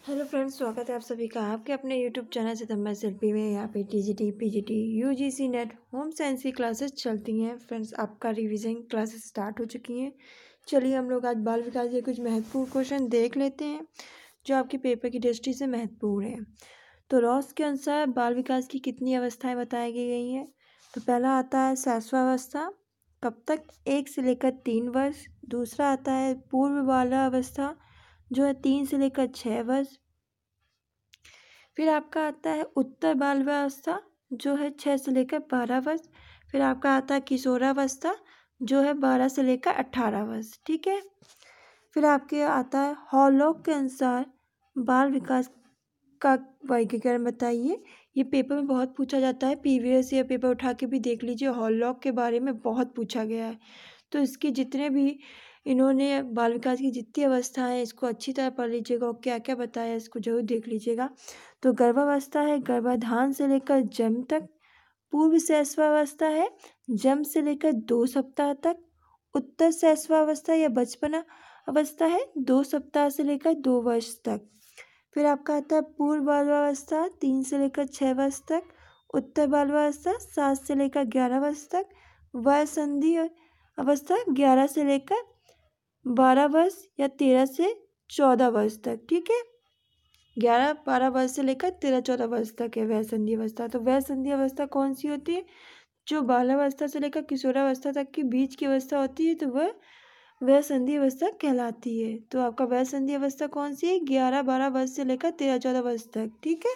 Hello friends, स्वागत है आप सभी का आपके अपने यूट्यूब चैनल सितंबर शिल्पी में। यहाँ पे TGT, PGT, UGC net home science की क्लासेस चलती हैं। फ्रेंड्स, आपका रिवीजन क्लासेस स्टार्ट हो चुकी हैं। चलिए हम लोग आज बाल विकास के कुछ महत्वपूर्ण क्वेश्चन देख लेते हैं जो आपके पेपर की दृष्टि से महत्वपूर्ण है। तो रॉस के अनुसार बाल विकास की कितनी अवस्थाएँ बताई गई हैं। तो पहला आता है शैशवावस्था, कब तक 1 से लेकर 3 वर्ष। दूसरा आता है पूर्व बाल्यावस्था जो है 3 से लेकर 6 वर्ष। फिर आपका आता है उत्तर बाल्यावस्था जो है 6 से लेकर 12 वर्ष। फिर आपका आता है किशोरावस्था जो है 12 से लेकर 18 वर्ष। ठीक है। फिर आपके आता है हॉलॉक के अनुसार बाल विकास का वर्गीकरण बताइए। ये पेपर में बहुत पूछा जाता है, प्रीवियस ईयर पेपर उठा के भी देख लीजिए। हॉलॉक के बारे में बहुत पूछा गया है, तो इसकी जितने भी इन्होंने बाल विकास की जितनी अवस्था है इसको अच्छी तरह पढ़ लीजिएगा और क्या क्या बताया इसको जरूर देख लीजिएगा। तो गर्भावस्था है गर्भाधान से लेकर जन्म तक। पूर्व शैशवावस्था है जन्म से लेकर 2 सप्ताह तक। उत्तर शैशवावस्था या बचपना अवस्था है 2 सप्ताह से लेकर 2 वर्ष तक। फिर आपका आता है पूर्व बाल्यावस्था 3 से लेकर 6 वर्ष तक। उत्तर बाल्यावस्था 7 से लेकर 11 वर्ष तक। वयसंधि अवस्था 11 से लेकर 12 वर्ष या 13 से 14 वर्ष तक। ठीक है, 11-12 वर्ष से लेकर 13-14 वर्ष तक है वयसंधि अवस्था। तो वयसंधि अवस्था कौन सी होती है? जो बाल्यावस्था से लेकर किशोरावस्था तक की बीच की अवस्था होती है, तो वह वयसंधि अवस्था कहलाती है। तो आपका वयसंधि अवस्था कौन सी है? 11-12 वर्ष से लेकर 13-14 वर्ष तक। ठीक है।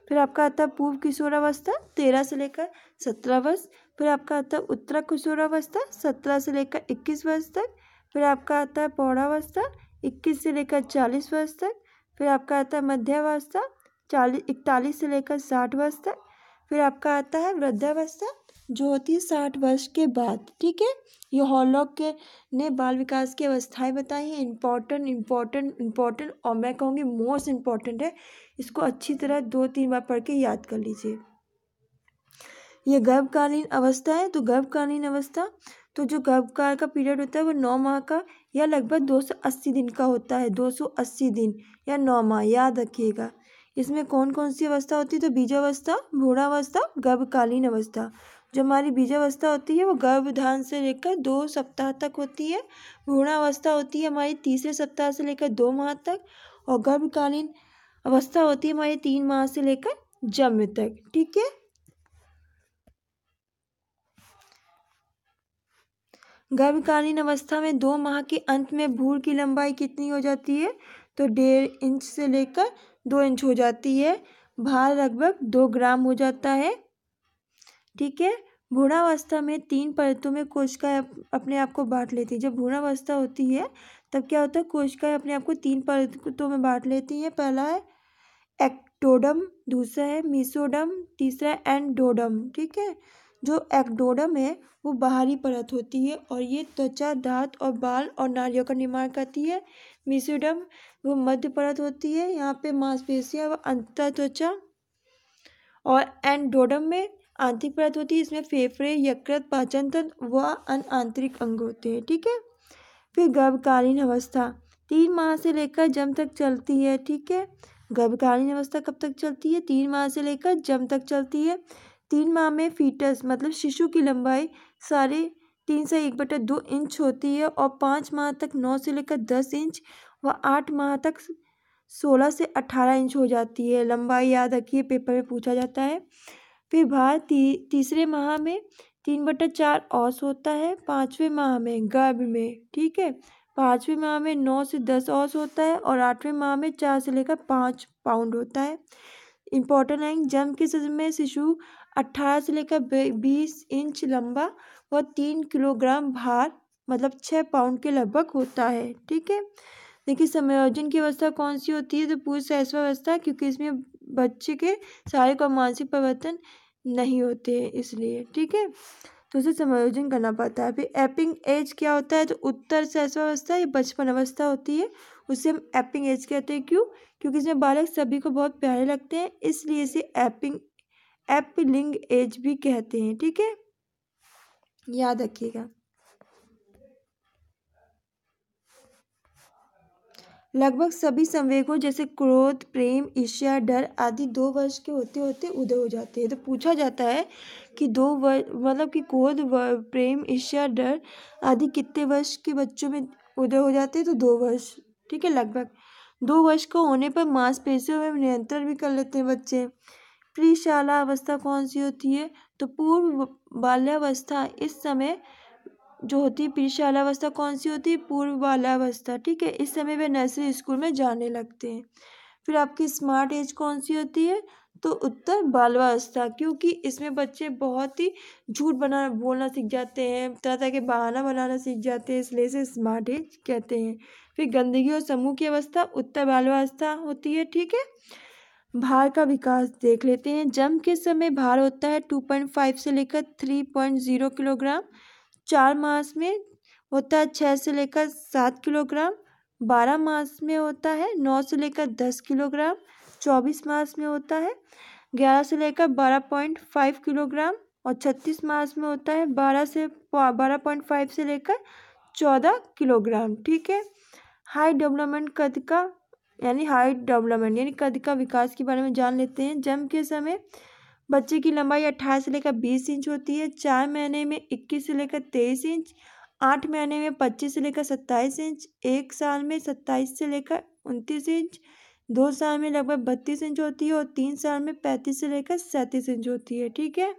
फिर आपका आता है पूर्व किशोरावस्था 13 से लेकर 17 वर्ष। फिर आपका आता है उत्तर किशोरावस्था 17 से लेकर 21 वर्ष तक। फिर आपका आता है प्रौढ़ावस्था 21 से लेकर 40 वर्ष तक। फिर आपका आता है मध्यावस्था 41 से लेकर 60 वर्ष तक। फिर आपका आता है वृद्धावस्था जो होती है 60 वर्ष के बाद। ठीक है। ये हॉलॉक के ने बाल विकास की अवस्थाएं बताई हैं। इम्पोर्टेंट और मैं कहूँगी मोस्ट इम्पॉर्टेंट है। इसको अच्छी तरह 2-3 बार पढ़ के याद कर लीजिए। ये गर्भकालीन अवस्था है। तो गर्भकालीन अवस्था, तो जो गर्भकाल का पीरियड होता है वो 9 माह का या लगभग 280 दिन का होता है। 280 दिन या 9 माह, याद रखिएगा। इसमें कौन कौन सी अवस्था होती है? तो बीजावस्था, भ्रूणावस्था, गर्भकालीन अवस्था। जो हमारी बीजावस्था होती है वो गर्भधान से लेकर 2 सप्ताह तक होती है। भ्रूणावस्था होती है हमारी तीसरे सप्ताह से लेकर 2 माह तक। और गर्भकालीन अवस्था होती है हमारी 3 माह से लेकर जन्म तक। ठीक है। गर्भकालीन अवस्था में 2 माह के अंत में भ्रूण की लंबाई कितनी हो जाती है? तो 1.5 इंच से लेकर 2 इंच हो जाती है। भार लगभग 2 ग्राम हो जाता है। ठीक है। भ्रूणावस्था में 3 परतों में कोशिकाएं अपने आप को बांट लेती है। जब भ्रूणावस्था होती है तब क्या होता है? कोशिकाएं अपने आप को 3 परतों में बांट लेती हैं। पहला है एक्टोडम, दूसरा है मीसोडम, तीसरा है एंडोडम। ठीक है। जो एक्टोडम है वो बाहरी परत होती है और ये त्वचा, दांत और बाल और नाड़ियों का निर्माण करती है। मीसोडम वो मध्य परत होती है, यहाँ पे मांसपेशियां व अंतर त्वचा। और एंडोडम में आंतरिक परत होती है, इसमें फेफड़े, यकृत, पाचन तंत्र व अन्य आंतरिक अंग होते हैं। ठीक है। फिर गर्भकालीन अवस्था 3 माह से लेकर जन्म तक चलती है। ठीक है। गर्भकालीन अवस्था कब तक चलती है? 3 माह से लेकर जन्म तक चलती है। 3 माह में फीटस मतलब शिशु की लंबाई 3.5 से 1/2 इंच होती है और 5 माह तक 9 से लेकर 10 इंच व 8 माह तक 16 से 18 इंच हो जाती है। लंबाई याद रखिए, पेपर में पूछा जाता है। फिर भार तीसरे माह में 3/4 औंस होता है। 5वें माह में गर्भ में, ठीक है, 5वें माह में 9 से 10 औंस होता है और 8वें माह में 4 से लेकर 5 पाउंड होता है। इंपॉर्टेंट है, जन्म के समय शिशु 18 से लेकर 20 इंच लंबा व 3 किलोग्राम भार मतलब 6 पाउंड के लगभग होता है। ठीक है। देखिए, समायोजन की अवस्था कौन सी होती है? तो पूर्व शैशवावस्था, क्योंकि इसमें बच्चे के शारीरिक और मानसिक परिवर्तन नहीं होते हैं इसलिए। ठीक है। तो उसे समायोजन करना पड़ता है। फिर एपिंग एज क्या होता है? तो उत्तर शैशवावस्था या बचपन अवस्था होती है, उसे हम एपिंग एज कहते हैं। क्यों? क्योंकि इसमें बालक सभी को बहुत प्यारे लगते हैं, इसलिए इसे एपिलिंग एज भी कहते हैं। ठीक है, याद रखिएगा। लगभग सभी संवेगों जैसे क्रोध, प्रेम, ईर्ष्या, डर आदि 2 वर्ष के होते होते उदय हो जाते हैं। तो पूछा जाता है कि मतलब कि क्रोध, प्रेम, ईर्ष्या, डर आदि कितने वर्ष के बच्चों में उदय हो जाते हैं? तो 2 वर्ष। ठीक है, लगभग 2 वर्ष का होने पर मांसपेशियों में नियंत्रण भी कर लेते हैं बच्चे। प्रीशाला अवस्था कौन सी होती है? तो पूर्व बाल्यावस्था। इस समय जो होती है प्रीशालावस्था कौन सी होती है? पूर्व बाल्यावस्था। ठीक है, इस समय वे नर्सरी स्कूल में जाने लगते हैं। फिर आपकी स्मार्ट एज कौन सी होती है? तो उत्तर बाल्यावस्था, क्योंकि इसमें बच्चे बहुत ही झूठ बोलना सीख जाते हैं, तरह तरह के बहाना बनाना सीख जाते हैं, इसलिए इसे स्मार्ट एज कहते हैं। फिर गंदगी और समूह की अवस्था उत्तर बाल्यावस्था होती है। ठीक है, भार का विकास देख लेते हैं। जन्म के समय भार होता है 2.5 से लेकर 3.0 किलोग्राम। 4 मास में होता है 6 से लेकर 7 किलोग्राम। 12 मास में होता है 9 से लेकर 10 किलोग्राम। 24 मास में होता है 11 से लेकर 12.5 किलोग्राम। और 36 मास में होता है 12.5 से लेकर 14 किलोग्राम। ठीक है, हाइट डेवलपमेंट यानी कद का विकास के बारे में जान लेते हैं। जन्म के समय बच्चे की लंबाई 18 से लेकर 20 इंच होती है। 4 महीने में 21 से लेकर 23 इंच। 8 महीने में 25 से लेकर 27 इंच। 1 साल में 27 से लेकर 29 इंच। 2 साल में लगभग 32 इंच होती है और 3 साल में 35 से लेकर 37 इंच होती है। ठीक है,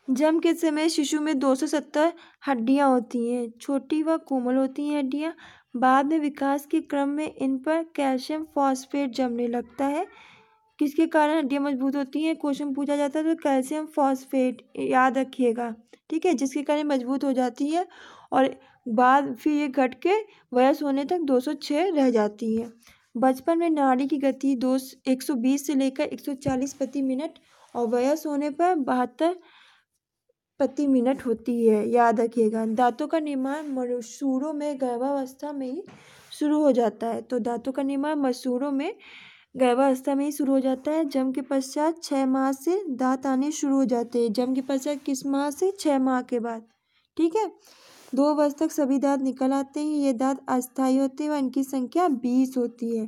जन्म के समय शिशु में 270 हड्डियां होती हैं। छोटी व कोमल होती हैं हड्डियां। बाद में विकास के क्रम में इन पर कैल्शियम फॉस्फेट जमने लगता है। किसके कारण हड्डियां मजबूत होती हैं? क्वेश्चन पूछा जाता है तो कैल्शियम फॉस्फेट याद रखिएगा। ठीक है, जिसके कारण मजबूत हो जाती है और बाद फिर ये घट के वयस होने तक 206 रह जाती है। बचपन में नाड़ी की गति 120 से लेकर 140 प्रति मिनट और वयस होने पर 72 प्रति मिनट होती है, याद रखिएगा। दांतों का निर्माण मसूड़ों में गर्भावस्था में ही शुरू हो जाता है। तो दांतों का निर्माण मसूड़ों में गर्भावस्था में ही शुरू हो जाता है। जन्म के पश्चात 6 माह से दांत आने शुरू हो जाते हैं। जन्म के पश्चात किस माह से? 6 माह के बाद। ठीक है, 2 वर्ष तक सभी दांत निकल आते हैं। ये दांत अस्थायी होते हैं और इनकी संख्या 20 होती है।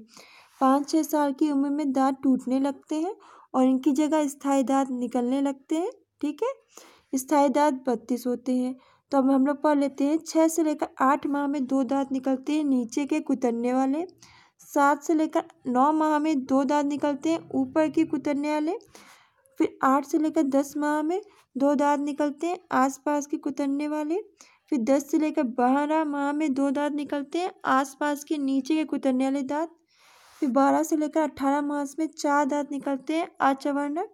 5-6 साल की उम्र में दांत टूटने लगते हैं और इनकी जगह स्थायी दांत निकलने लगते हैं। ठीक है, स्थायी दांत 32 होते हैं। तो अब हम लोग पढ़ लेते हैं। 6 से लेकर 8 माह में 2 दांत निकलते हैं नीचे के कुतरने वाले। 7 से लेकर 9 माह में 2 दांत निकलते हैं ऊपर की कुतरने वाले। फिर 8 से लेकर 10 माह में 2 दांत निकलते हैं आसपास के कुतरने वाले। फिर 10 से लेकर 12 माह में 2 दांत निकलते हैं आसपास के नीचे के कुतरने वाले दांत। फिर 12 से लेकर 18 मास में 4 दांत निकलते हैं अचवर्णक।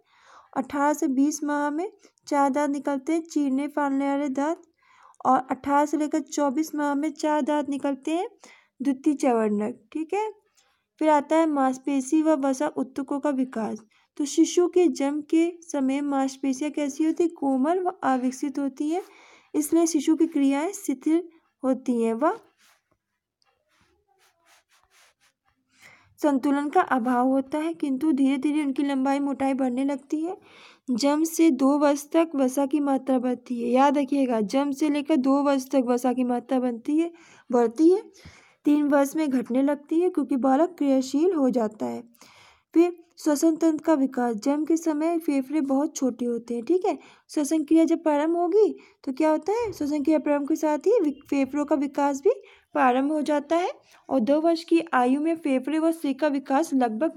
18 से 20 माह में 4 दांत निकलते हैं चीरने फाड़ने वाले दांत। और 18 से लेकर 24 माह में 4 दांत निकलते हैं द्वितीय चवर्णक। ठीक है, फिर आता है मांसपेशी व वसा ऊतकों का विकास। तो शिशु के जन्म के समय मांसपेशियां कैसी होती है? कोमल व अविकसित होती है, इसलिए शिशु की क्रियाएं शिथिल होती हैं व संतुलन का अभाव होता है, किंतु धीरे धीरे उनकी लंबाई मोटाई बढ़ने लगती है। जन्म से 2 वर्ष तक वसा की मात्रा बढ़ती है, याद रखिएगा। जन्म से लेकर 2 वर्ष तक वसा की मात्रा बढ़ती है। 3 वर्ष में घटने लगती है क्योंकि बालक क्रियाशील हो जाता है। फिर श्वसन तंत्र का विकास। जन्म के समय फेफड़े बहुत छोटे होते हैं। ठीक है, श्वसन क्रिया जब प्रारंभ होगी तो क्या होता है? श्वसन क्रिया प्रारंभ के साथ ही फेफड़ों का विकास भी प्रारंभ हो जाता है और 2 वर्ष की आयु में फेफड़े व सिर का विकास लगभग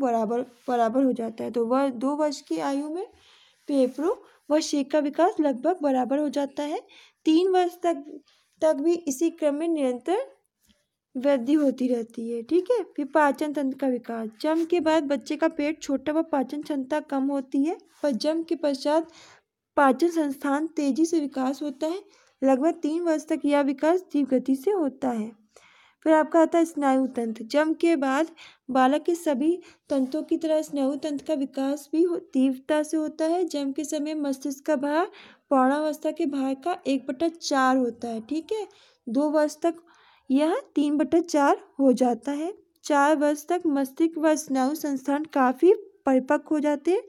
बराबर हो जाता है। तो वह 2 वर्ष की आयु में फेफड़ों व सिर का विकास लगभग बराबर हो जाता है। 3 वर्ष तक भी इसी क्रम में निरंतर वृद्धि होती रहती है। ठीक है, फिर पाचन तंत्र का विकास। जन्म के बाद बच्चे का पेट छोटा व पाचन क्षमता कम होती है, पर जन्म के पश्चात पाचन संस्थान तेजी से विकास होता है। लगभग 3 वर्ष तक यह विकास तीव्र गति से होता है। फिर आपका आता है स्नायु तंत्र। जन्म के बाद बालक के सभी तंत्रों की तरह स्नायु तंत्र का विकास भी तीव्रता से होता है। जन्म के समय मस्तिष्क का भार पौणावस्था के भार का 1/4 होता है। ठीक है, 2 वर्ष तक यह 3/4 हो जाता है। 4 वर्ष तक मस्तिष्क व स्नायु संस्थान काफी परिपक्व हो जाते हैं,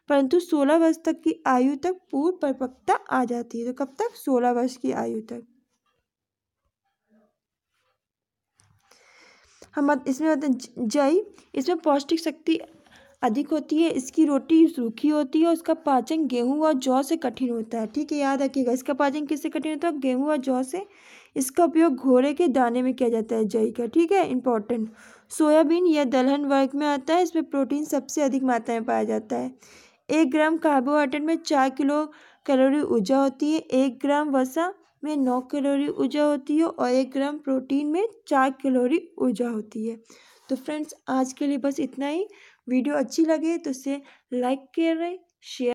परंतु 16 वर्ष तक की आयु तक पूर्ण परिपक्वता आ जाती है। तो कब तक? 16 वर्ष की आयु तक। हम इसमें होता है जई, इसमें पौष्टिक शक्ति अधिक होती है, इसकी रोटी सूखी होती है और उसका पाचन गेहूं और जौ से कठिन होता है। ठीक है, याद रखिएगा, इसका पाचन किससे कठिन होता है? गेहूं और जौ से। इसका उपयोग घोड़े के दाने में किया जाता है, जई का। ठीक है, इंपॉर्टेंट। सोयाबीन यह दलहन वर्ग में आता है, इसमें प्रोटीन सबसे अधिक मात्रा में पाया जाता है। 1 ग्राम कार्बोहाइड्रेट में 4 किलो कैलोरी ऊर्जा होती है। 1 ग्राम वसा में 9 कैलोरी ऊर्जा होती है और 1 ग्राम प्रोटीन में 4 कैलोरी ऊर्जा होती है। तो फ्रेंड्स, आज के लिए बस इतना ही। वीडियो अच्छी लगे तो इसे लाइक करें, शेयर